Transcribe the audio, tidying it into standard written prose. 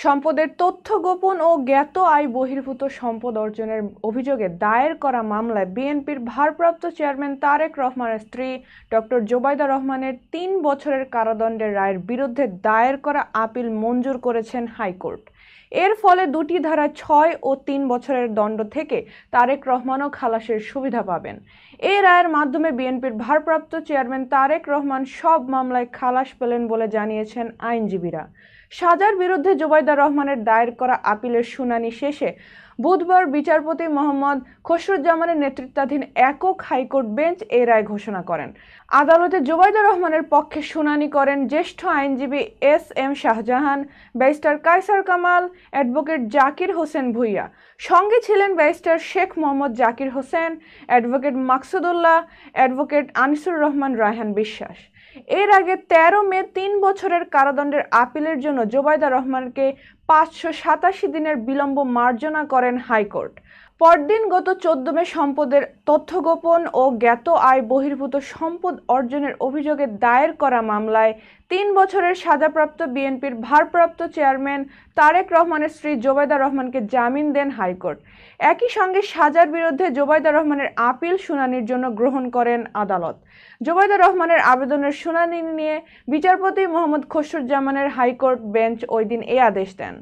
সম্পদের তথ্য গোপন ও জ্ঞাত আয় বহির্ভূত সম্পদ অর্জনের অভিযোগে দায়ের করা মামলায় বিএনপির ভারপ্রাপ্ত চেয়ারম্যান তারেক রহমানের স্ত্রী ডক্টর জোবাইদা রহমানের ৩ বছরের কারাদণ্ডের রায়ের বিরুদ্ধে দায়ের করা আপিল মঞ্জুর করেছেন হাইকোর্ট। এর ফলে দুটি ধারায় ৬ ও ৩ বছরের দণ্ড থেকে তারেক রহমানও খালাসের সুবিধা পাবেন। এই রায়ের মাধ্যমে বিএনপির ভারপ্রাপ্ত চেয়ারম্যান তারেক রহমান সব মামলায় খালাস পেলেন বলে জানিয়েছেন আইনজীবীরা। সাজার বিরুদ্ধে জোবাইদা রহমানের দায়ের করা আপিলের শুনানি শেষে বুধবার বিচারপতি মোহাম্মদ খসরুজ্জামানের নেতৃত্বাধীন একক হাইকোর্ট বেঞ্চ এই রায় ঘোষণা করেন। আদালতে জোবাইদা রহমানের পক্ষে শুনানি করেন জ্যেষ্ঠ আইনজীবী S M. Shahjahan, barrister Kaiser Kamal, advocate Zakir Hossain Bhuiyan. সঙ্গে ছিলেন barrister Sheikh Mohammad Zakir Hossain, advocate Maksudullah, advocate Anisur Rahman Raihan Biswas. এর আগে ১৩ মে ৩ বছরের কারাদণ্ডের আপিলের জন্য জোবাইদা রহমানকে ৫৮৭ দিনের বিলম্ব মার্জনা করেন হাইকোর্ট। পরদিন গত ১৪ মে সম্পদের তথ্য গোপন ও জ্ঞাত আয় বহির্ভূত সম্পদ অর্জনের অভিযোগে দায়ের করা মামলায় ৩ বছরের সাজাপ্রাপ্ত বিএনপির ভারপ্রাপ্ত চেয়ারম্যান তারেক রহমানের স্ত্রী জোবাইদা রহমানকে জামিন দেন হাইকোর্ট। একই সঙ্গে সাজার বিরুদ্ধে জোবাইদা রহমানের আপিল শুনানির জন্য গ্রহণ করেন আদালত। জোবাইদা রহমানের আবেদনের শুনানি নিয়ে বিচারপতি মোহাম্মদ খসরুজ্জামানের হাইকোর্ট বেঞ্চ ওই দিন এই আদেশ দেন।